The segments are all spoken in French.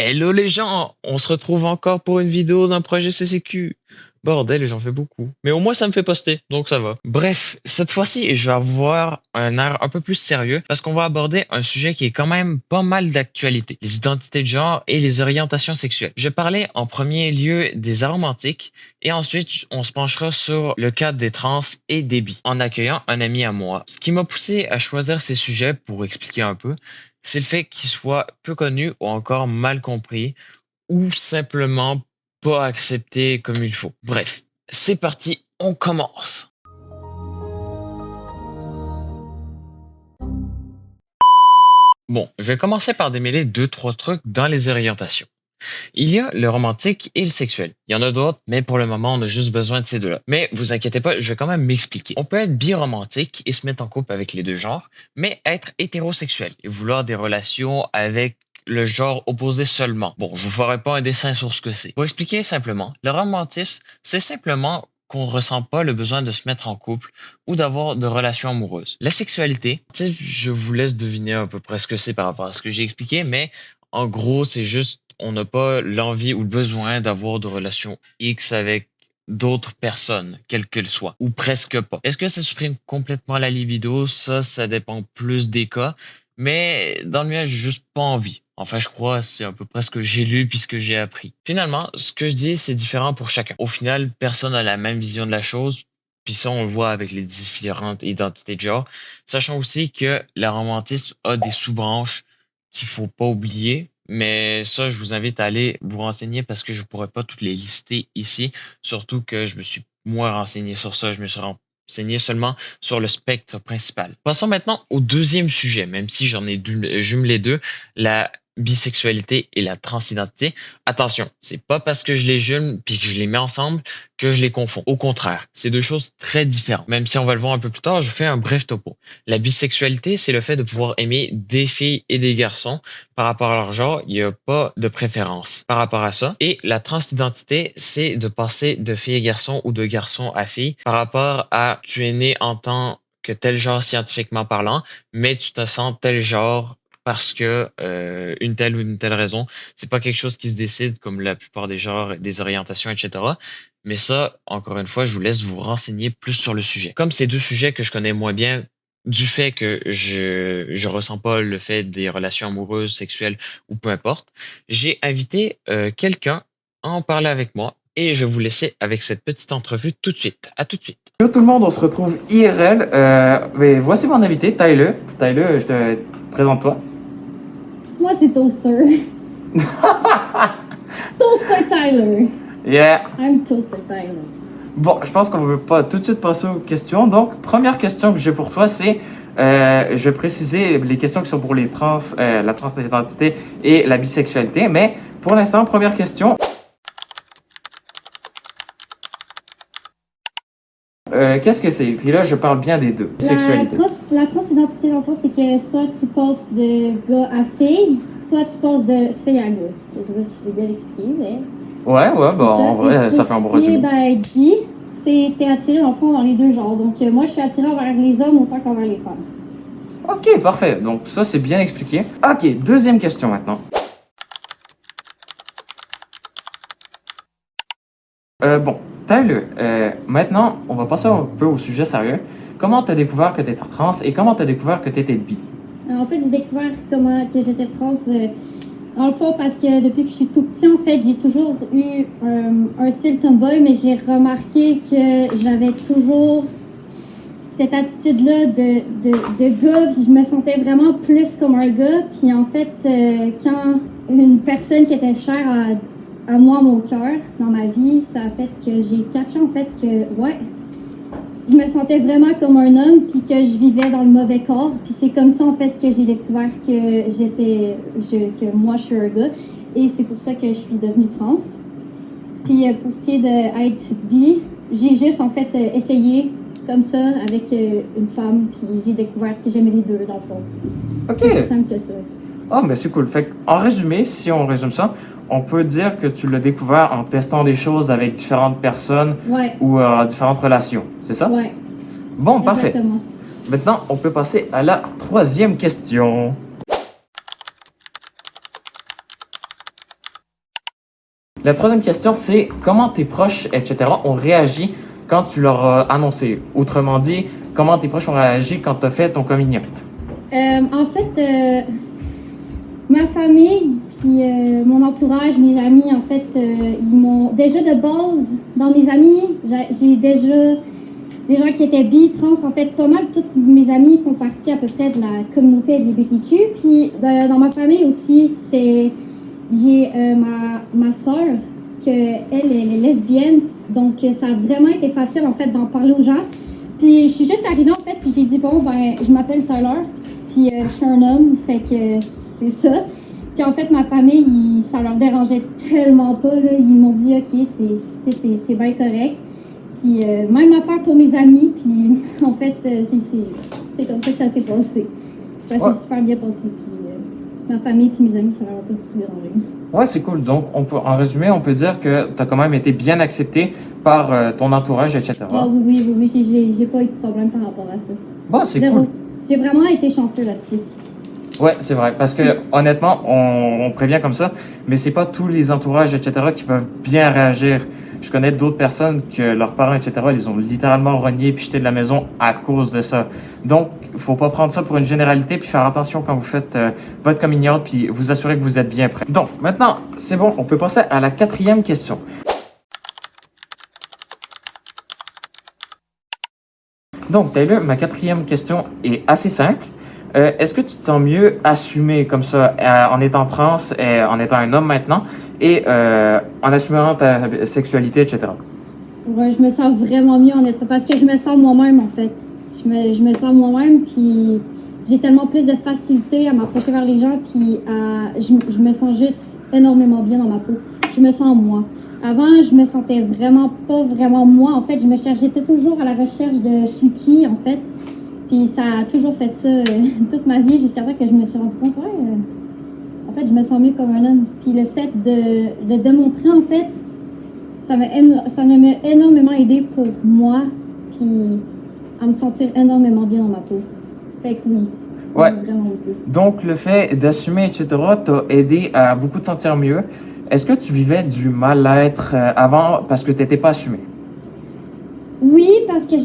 Hello les gens, on se retrouve encore pour une vidéo d'un projet CCQ. Bordel, j'en fais beaucoup. Mais au moins ça me fait poster, donc ça va. Bref, cette fois-ci, je vais avoir un air un peu plus sérieux parce qu'on va aborder un sujet qui est quand même pas mal d'actualité. Les identités de genre et les orientations sexuelles. Je vais parler en premier lieu des aromantiques et ensuite on se penchera sur le cas des trans et des bi en accueillant un ami à moi. Ce qui m'a poussé à choisir ces sujets pour expliquer un peu, c'est le fait qu'ils soient peu connus ou encore mal compris ou simplement pas acceptés comme il faut. Bref, c'est parti, on commence. Bon, je vais commencer par démêler deux, trois trucs dans les orientations. Il y a le romantique et le sexuel. Il y en a d'autres, mais pour le moment, on a juste besoin de ces deux-là. Mais vous inquiétez pas, je vais quand même m'expliquer. On peut être biromantique et se mettre en couple avec les deux genres, mais être hétérosexuel et vouloir des relations avec le genre opposé seulement. Bon, je vous ferai pas un dessin sur ce que c'est. Pour expliquer simplement, le romantisme, c'est simplement qu'on ne ressent pas le besoin de se mettre en couple ou d'avoir de relations amoureuses. La sexualité, je vous laisse deviner à peu près ce que c'est par rapport à ce que j'ai expliqué, mais en gros, c'est juste on n'a pas l'envie ou le besoin d'avoir de relations X avec d'autres personnes, quelles qu'elles soient, ou presque pas. Est-ce que ça supprime complètement la libido? Ça dépend plus des cas, mais dans le mien, j'ai juste pas envie. Enfin, je crois, c'est à peu près ce que j'ai lu puis ce que j'ai appris. Finalement, ce que je dis, c'est différent pour chacun. Au final, personne n'a la même vision de la chose, puis ça, on le voit avec les différentes identités de genre, sachant aussi que le romantisme a des sous-branches qu'il faut pas oublier. Mais ça, je vous invite à aller vous renseigner parce que je pourrais pas toutes les lister ici. Surtout que je me suis moins renseigné sur ça. Je me suis renseigné seulement sur le spectre principal. Passons maintenant au deuxième sujet, même si j'en ai jumelé deux, la bisexualité et la transidentité. Attention, c'est pas parce que je les jume puis que je les mets ensemble que je les confonds. Au contraire, c'est deux choses très différentes. Même si on va le voir un peu plus tard, je fais un bref topo. La bisexualité, c'est le fait de pouvoir aimer des filles et des garçons par rapport à leur genre. Il n'y a pas de préférence par rapport à ça. Et la transidentité, c'est de passer de fille à garçon ou de garçon à fille par rapport à tu es né en tant que tel genre scientifiquement parlant, mais tu te sens tel genre parce que une telle ou une telle raison. C'est pas quelque chose qui se décide comme la plupart des genres, des orientations, etc. Mais ça, encore une fois, je vous laisse vous renseigner plus sur le sujet. Comme ces deux sujets que je connais moins bien, du fait que je ressens pas le fait des relations amoureuses, sexuelles ou peu importe, j'ai invité quelqu'un à en parler avec moi et je vais vous laisser avec cette petite entrevue tout de suite. À tout de suite. Yo tout le monde, on se retrouve IRL. Mais voici mon invité, Tyler. Tyler, je te présente-toi. Moi, c'est Toaster. Toaster Tyler. Yeah. I'm Toaster Tyler. Bon, je pense qu'on ne veut pas tout de suite passer aux questions. Donc, première question que j'ai pour toi, c'est, je vais préciser les questions qui sont pour les trans, la transidentité et la bisexualité. Mais pour l'instant, première question. Qu'est-ce que c'est? Puis là, je parle bien des deux. Sexualité. La transidentité, dans le fond, c'est que soit tu passes de gars à fille, soit tu passes de fille à gars. Je sais pas si je l'ai bien expliqué, mais... Ouais, bon, en vrai, ça fait un bon résumé. Ben, bi, c'est t'es attiré, dans le fond, dans les deux genres. Donc, moi, je suis attirée envers les hommes autant qu'envers les femmes. Ok, parfait. Donc, ça, c'est bien expliqué. Ok, deuxième question maintenant. Bon, Tyler, maintenant, on va passer un peu au sujet sérieux. Comment t'as découvert que t'étais trans et comment t'as découvert que t'étais bi? En fait, j'ai découvert comment que j'étais trans, dans le fond, parce que depuis que je suis tout petit, en fait, j'ai toujours eu un style tomboy, mais j'ai remarqué que j'avais toujours cette attitude-là de gars, puis je me sentais vraiment plus comme un gars. Puis en fait, quand une personne qui était chère à moi, mon cœur, dans ma vie, ça a fait que j'ai catché en fait que, ouais, je me sentais vraiment comme un homme, puis que je vivais dans le mauvais corps. Puis c'est comme ça en fait que j'ai découvert que que moi je suis un gars. Et c'est pour ça que je suis devenue trans. Puis pour ce qui est d'être bi, j'ai juste en fait essayé comme ça avec une femme, puis j'ai découvert que j'aimais les deux dans le fond. Ok. C'est aussi simple que ça. Oh, mais c'est cool. Fait en résumé, si on résume ça, on peut dire que tu l'as découvert en testant des choses avec différentes personnes Ouais. ou différentes relations. C'est ça? Ouais. Bon, parfait. Exactement. Maintenant, on peut passer à la troisième question. La troisième question, c'est comment tes proches, etc., ont réagi quand tu leur as annoncé? Autrement dit, comment tes proches ont réagi quand tu as fait ton coming out? En fait, ma famille, puis mon entourage, mes amis, en fait, ils m'ont déjà de base, dans mes amis, j'ai déjà des gens qui étaient bi, trans, en fait, pas mal, tous mes amis font partie à peu près de la communauté LGBTQ. Puis dans ma famille aussi, j'ai ma soeur, elle est lesbienne, donc ça a vraiment été facile, en fait, d'en parler aux gens. Puis je suis juste arrivée, en fait, puis j'ai dit, bon, ben, je m'appelle Tyler, puis je suis un homme, fait que c'est ça. Puis en fait, ma famille, ça leur dérangeait tellement pas, là, ils m'ont dit, OK, c'est bien correct. Puis même affaire pour mes amis, puis en fait, c'est comme ça que ça s'est passé. Ça s'est super bien passé, puis ma famille puis mes amis, ça leur a pas du tout dérangé. Ouais, c'est cool. Donc, en résumé, on peut dire que tu as quand même été bien accepté par ton entourage, etc. Ah oui, j'ai pas eu de problème par rapport à ça. Bon, c'est Zéro. cool. J'ai vraiment été chanceux là-dessus. Ouais, c'est vrai. Parce que, honnêtement, on prévient comme ça, mais c'est pas tous les entourages, etc., qui peuvent bien réagir. Je connais d'autres personnes que leurs parents, etc., ils ont littéralement renié puis jeté de la maison à cause de ça. Donc, faut pas prendre ça pour une généralité puis faire attention quand vous faites votre coming out puis vous assurer que vous êtes bien prêt. Donc, maintenant, c'est bon, on peut passer à la quatrième question. Donc, Taylor, ma quatrième question est assez simple. Est-ce que tu te sens mieux assumé comme ça, en étant trans, en étant un homme maintenant, et en assumant ta sexualité, etc.? Ouais, je me sens vraiment mieux en étant, parce que je me sens moi-même, en fait. Je me sens moi-même, puis j'ai tellement plus de facilité à m'approcher vers les gens, puis je me sens juste énormément bien dans ma peau. Je me sens moi. Avant, je me sentais vraiment pas vraiment moi. En fait, j'étais toujours à la recherche de je suis qui, en fait. Puis ça a toujours fait ça toute ma vie, jusqu'à temps que je me suis rendu compte, en fait, je me sens mieux comme un homme. Puis le fait de le démontrer, en fait, ça m'a énormément aidé pour moi, puis à me sentir énormément bien dans ma peau. Fait que oui, Ouais. vraiment beaucoup. Donc, le fait d'assumer, etc., t'a aidé à beaucoup te sentir mieux. Est-ce que tu vivais du mal-être avant parce que tu n'étais pas assumé? Oui, parce que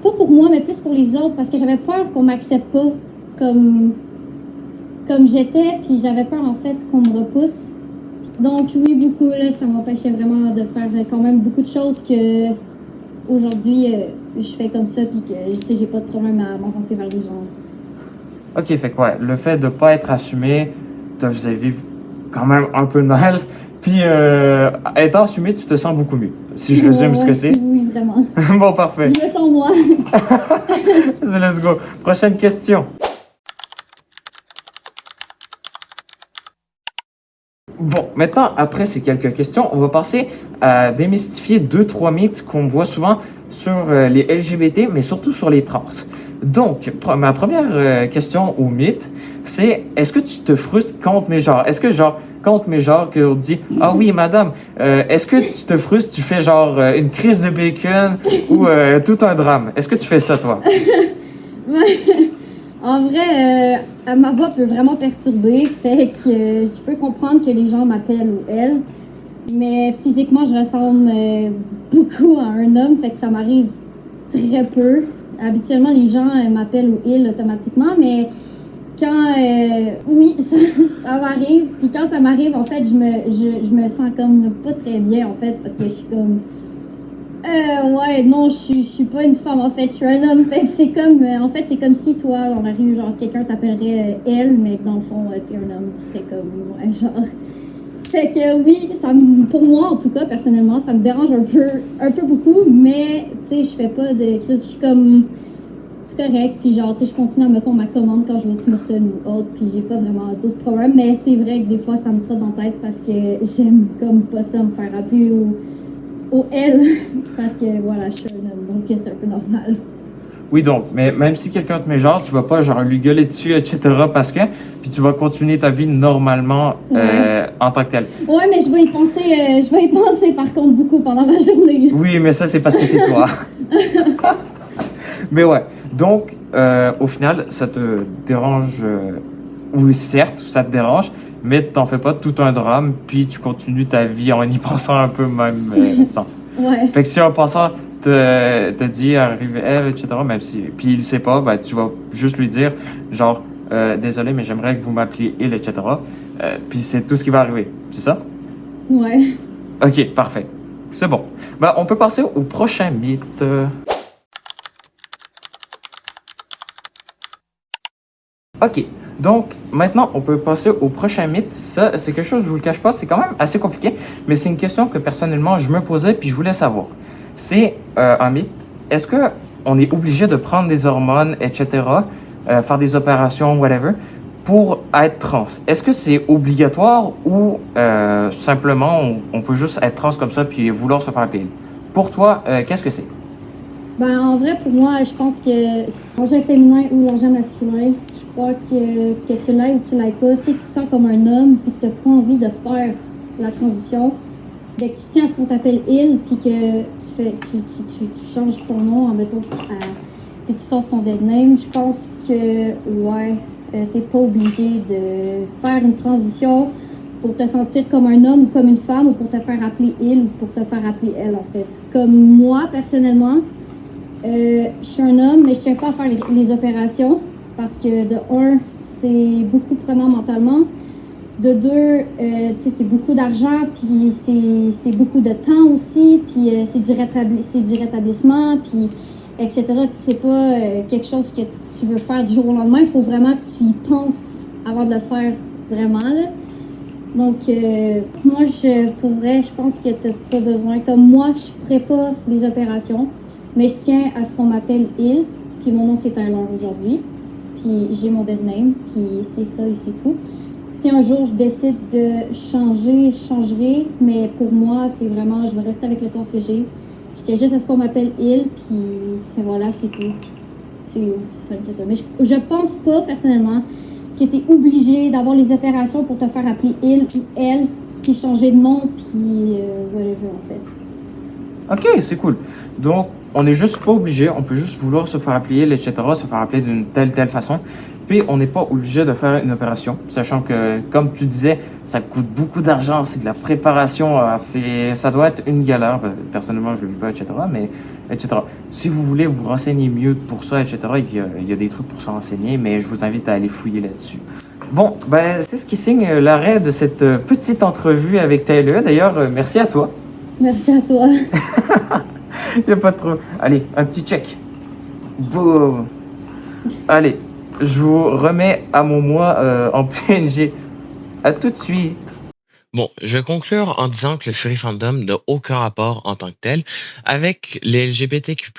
pas pour moi, mais plus pour les autres, parce que j'avais peur qu'on m'accepte pas comme j'étais, puis j'avais peur en fait qu'on me repousse. Donc oui, beaucoup, là, ça m'empêchait vraiment de faire quand même beaucoup de choses que aujourd'hui je fais comme ça, puis que j'ai pas de problème à m'avancer vers les gens. Ok, fait que ouais, le fait de pas être assumé te faisait vivre quand même un peu de mal. Puis, étant assumé, tu te sens beaucoup mieux. Si je résume ce que c'est. Oui, vraiment. Bon, parfait. Je me sens moi. Let's go. Prochaine question. Bon, maintenant, après ces quelques questions, on va passer à démystifier 2-3 mythes qu'on voit souvent sur les LGBT, mais surtout sur les trans. Donc, ma première question ou mythe, c'est est-ce que tu te frustres contre mes genres? Est-ce que, genre, contre mes genres, qu'on dit ah oui, madame, est-ce que tu te frustres, tu fais genre une crise de bacon ou tout un drame? Est-ce que tu fais ça, toi? En vrai, ma voix peut vraiment perturber, fait que je peux comprendre que les gens m'appellent ou elle, mais physiquement, je ressemble beaucoup à un homme, fait que ça m'arrive très peu. Habituellement, les gens m'appellent ou il automatiquement, mais quand, oui, ça m'arrive, puis quand ça m'arrive, en fait, je me sens comme pas très bien, en fait, parce que je suis comme... ouais, non, je suis pas une femme, en fait, je suis un homme, fait que c'est comme, en fait, c'est comme si toi, dans la rue, genre, quelqu'un t'appellerait elle, mais que dans le fond, t'es un homme, tu serais comme, ouais, genre... Fait que oui, pour moi, en tout cas, personnellement, ça me dérange un peu beaucoup, mais, tu sais, je fais pas de crise, je suis comme... C'est correct, puis genre, tu sais, je continue à mettre ma commande quand je vais au Tim Hortons ou autre, puis j'ai pas vraiment d'autres problèmes, mais c'est vrai que des fois, ça me trotte dans la tête parce que j'aime comme pas ça me faire appeler au L, parce que voilà, je suis un homme, donc c'est un peu normal. Oui, donc, mais même si quelqu'un te met genre, tu vas pas genre lui gueuler dessus, etc. parce que, puis tu vas continuer ta vie normalement en tant que tel. Ouais, mais je vais y penser par contre beaucoup pendant ma journée. Oui, mais ça, c'est parce que c'est toi. Mais ouais, donc, au final, ça te dérange, oui, certes, ça te dérange, mais t'en fais pas tout un drame, puis tu continues ta vie en y pensant un peu même. Ouais. Fait que si un passant te dit arrive elle, etc., même si, puis il sait pas, ben, tu vas juste lui dire, genre, désolé, mais j'aimerais que vous m'appeliez il, etc. Puis c'est tout ce qui va arriver, c'est ça? Ouais. Ok, parfait. C'est bon. Ben, on peut passer au prochain mythe. Ok, donc maintenant on peut passer au prochain mythe. Ça, c'est quelque chose, je vous le cache pas, c'est quand même assez compliqué, mais c'est une question que personnellement je me posais puis je voulais savoir. C'est un mythe. Est-ce que on est obligé de prendre des hormones, etc., faire des opérations, whatever, pour être trans? Est-ce que c'est obligatoire ou simplement on peut juste être trans comme ça puis vouloir se faire appeler? Pour toi, qu'est-ce que c'est? Ben, en vrai, pour moi, je pense que l'engin féminin ou l'engin masculin, je crois que tu l'aies ou tu l'aies pas, si tu te sens comme un homme puis que tu n'as pas envie de faire la transition, dès que tu tiens à ce qu'on t'appelle il, puis que tu changes ton nom en mettant puis tu tasses ton dead name, je pense que, ouais, t'es pas obligé de faire une transition pour te sentir comme un homme ou comme une femme ou pour te faire appeler il ou pour te faire appeler elle, en fait. Comme moi, personnellement, je suis un homme, mais je tiens pas à faire les opérations parce que de un, c'est beaucoup prenant mentalement. De deux, tu sais, c'est beaucoup d'argent, puis c'est beaucoup de temps aussi, puis c'est du rétablissement, puis etc. C'est pas quelque chose que tu veux faire du jour au lendemain. Il faut vraiment que tu y penses avant de le faire vraiment, là. Donc, moi, pour vrai, je pense que t'as pas besoin. Comme moi, je ferais pas les opérations, mais je tiens à ce qu'on m'appelle il, puis mon nom c'est Tyler aujourd'hui, puis j'ai mon dead name, puis c'est ça et c'est tout. Si un jour je décide de changer, je changerai, mais pour moi, c'est vraiment, je vais rester avec le corps que j'ai. Je tiens juste à ce qu'on m'appelle il, puis et voilà, c'est tout. C'est aussi simple que ça. Mais je pense pas, personnellement, que tu es obligé d'avoir les opérations pour te faire appeler il ou elle, puis changer de nom, puis whatever, en fait. Ok, c'est cool. Donc, on n'est juste pas obligé, on peut juste vouloir se faire appeler, etc., se faire appeler d'une telle façon. Puis, on n'est pas obligé de faire une opération, sachant que, comme tu disais, ça coûte beaucoup d'argent, c'est de la préparation, ça doit être une galère. Personnellement, je le vis pas, etc., mais, etc. Si vous voulez vous renseigner mieux pour ça, etc., il y a des trucs pour se renseigner, mais je vous invite à aller fouiller là-dessus. Bon, ben, c'est ce qui signe l'arrêt de cette petite entrevue avec Taylor. D'ailleurs, merci à toi. Merci à toi. Il n'y a pas trop. Allez, un petit check. Boum. Allez, je vous remets à mon moi en PNG. À tout de suite. Bon, je vais conclure en disant que le Furry Fandom n'a aucun rapport en tant que tel avec les LGBTQ+.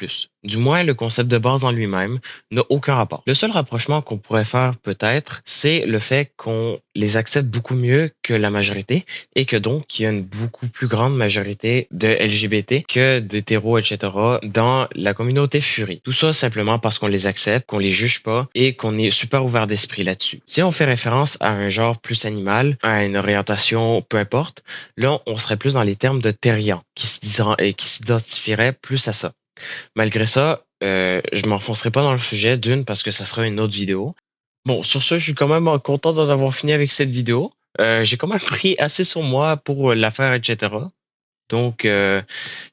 Du moins, le concept de base en lui-même n'a aucun rapport. Le seul rapprochement qu'on pourrait faire peut-être, c'est le fait qu'on les accepte beaucoup mieux que la majorité et que donc il y a une beaucoup plus grande majorité de LGBT que d'hétéros, etc. dans la communauté Furry. Tout ça simplement parce qu'on les accepte, qu'on les juge pas et qu'on est super ouvert d'esprit là-dessus. Si on fait référence à un genre plus animal, à une orientation, peu importe, là on serait plus dans les termes de terrien qui s'identifierait plus à ça. Malgré ça, je m'enfoncerai pas dans le sujet, d'une parce que ça sera une autre vidéo. Bon, sur ce, je suis quand même content d'en avoir fini avec cette vidéo. J'ai quand même pris assez sur moi pour la faire, etc. Donc,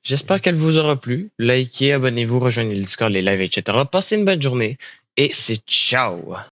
j'espère qu'elle vous aura plu. Likez, abonnez-vous, rejoignez le Discord, les lives, etc. Passez une bonne journée et c'est ciao!